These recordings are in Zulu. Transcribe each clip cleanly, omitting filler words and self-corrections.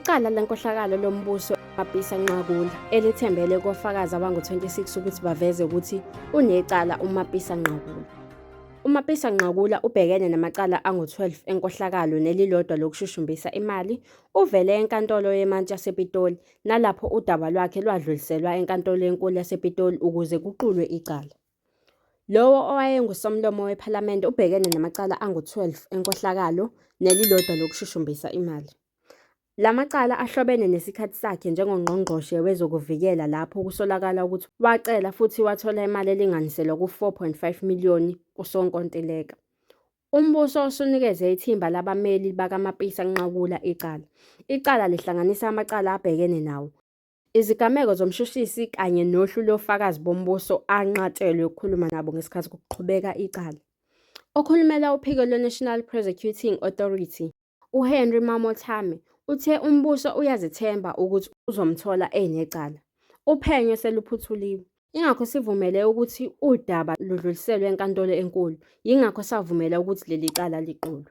Icala lenkohlakalo lombuso uMapisa-Nqakula elithembele kofakazi abangu-26 ukuthi baveze ukuthi unecala uMapisa-Nqakula. uMapisa-Nqakula ubhekene namacala angu-12 enkohlakalo nelilodwa lokushushumbisa imali. Uvele enkantolo ye-Mantshi yasePitoli nalapho udaba lwakhe lwadluliselwa enkantolo enkulu yasePitoli ukuze kuqulwe icala. Lowo owayengusomlomo wephalamende ubhekene namacala angu-12 enkohlakalo nelilodwa lokushushumbisa imali. La macala ahlobene nesikhathi sakhe njengongqongqoshe wezokuvikela lapho kusolakala ukuthi wacela futhi wathola imali elinganiselwa ku-4.5 miliyoni kusonkontileka. Umbuso usunikeze ithimba labameli bakaMapisa-Nqakula icala. Icala lihlanganisa amacala abhekene nawo, izigameko zomshushisi kanye nohlu lofakazi bombuso anqatshelwe ukukhuluma nabo ngesikhathi kuqhubeka icala. Okhulumela uphiko lwe-National Prosecuting Authority, uHenry Mamotlame, uthe umbuso uyazithemba ukuthi uzomthola enecala. Uphenyo seluphuthuliwe. Ingakho sivumele ukuthi udaba ludluliselwe enkantolo enkulu. Yingakho savumela ukuthi leli cala liqulwe.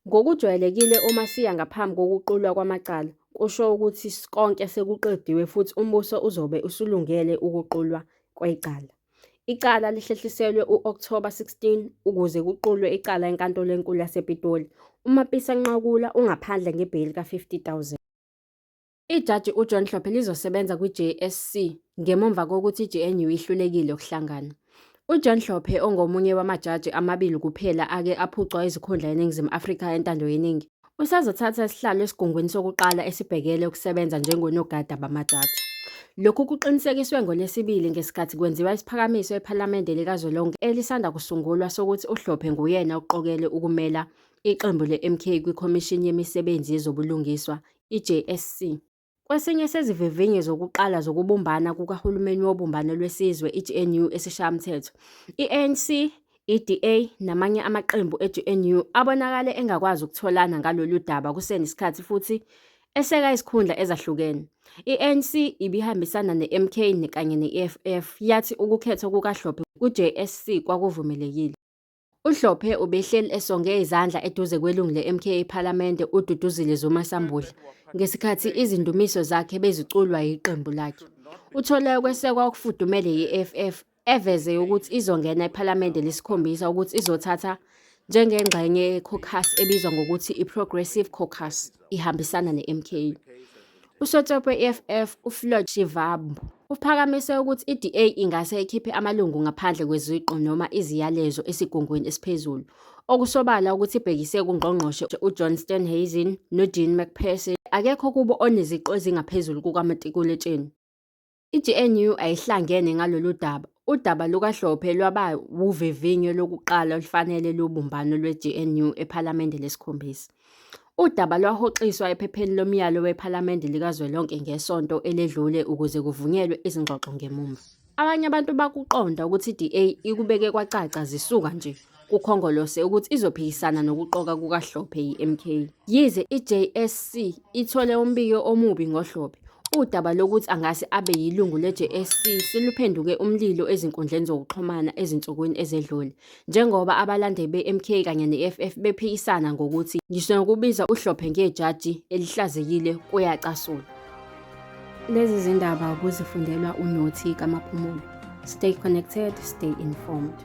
Ngokujwayelekile uma siya ngaphambi kokuqulwa kwamacala, kusho ukuthi konke sekuqediwe futhi umbuso uzobe usulungele ukuqulwa kwecala. Icala lihlehliselwe u-October 16 ukuze kuqulwe icala enkantolo enkulu yasePitoli. uMapisa-Nqakula ungaphandle ngebheli ka-50,000. Ijaji uJohn Hlophe lizosebenza kwi-JSC ngemuva kokuthi i-GNU ihlulekile ukuhlangana. uJohn Hlophe ongomunye wamajaji amabili kuphela ake aphucwa izikhundla eNingizimu Afrika entando yeningi, usazothatha isihlalo esigungwini sokuqala esibhekele ukusebenza njengonogada bamajaji. Lokhu kuqinisekiswe ngoLwesibili ngesikhathi kwenziwa isiphakamiso ephalamende likazwelonke elisanda kusungulwa sokuthi uHlophe nguyena oqokele ukumela iqembu le-MK kwiKhomishini Yemisebenzi Yezobulungiswa, i-JSC. Kwesinye sezivivinyo zokuqala zokubumbana kukahulumeni wobumbano lwesizwe, i-GNU esishayamthetho, i-ANC, i-DA namanye amaqembu e-GNU abonakale engakwazi ukutholana ngalolu daba kusenesikhathi futhi eseka izikhundla ezahlukene. I-ANC ibihambisana ne-MK kanye ne-EFF yathi ukukhethwa kukaHlophe ku-JSC kwakuvumelekile. uHlophe ubehleli esonge izandla eduze kwelungu le-MK ephalamende uDuduzile Zuma-Sambula ngesikhathi izindumiso zakhe beziculwa yiqembu lakhe. Uthole ukwesekwa okufudumele yi-EFF eveze ukuthi izongena ephalamende lesikhombisa ukuthi izothatha njengengxenye ye-caucus ebizwa ngokuthi i-Progressive Caucus ihambisana ne-MK. Usotshephe we-EFF uFloyd Shivambu uphakamise ukuthi i-DA ingase ikhiphe amalungu ngaphandle kweziqu noma iziyalezo esigungwini esiphezulu, okusobala ukuthi ibhekise kungqongqoshe uJohn Steenhuisen noJean McPherson. Akekho kubo oneziqu ezingaphezulu kukaMatikula-Etsheni. I-GNU ayihlangene ngalolu daba. Udaba lukaHlophe lwaba uvivinyo lokuqala olufanele lobumbano lwe-GNU ephalamende lesikhombisa. Udaba lwahoxiswa ephepheni lomyalo wephalamende likazwelonke ngesonto eledlule ukuze kuvunyelwe izingxoxo ngemuva. Abanye abantu bakuqonda ukuthi i-DA ikubeke kwacaca zisuka nje kukhongolose ukuthi izophikisana nokuqoka kukaHlophe yi-MK. Yize i-JSC ithole umbiko omubi ngoHlophe, udaba lokuthi angase abe yilungu le-JSC seluphenduke umlilo ezinkundleni zokuxhumana ezinsukwini ezedlule, njengoba abalandeli be-MK kanye ne-EFF bephikisana ngokuthi ngisho nokubiza uHlophe ngejaji elihlazekile kuyacasula. Lezi zindaba ukuzifundelwa uNothi kaMaphumulo. Stay connected, stay informed.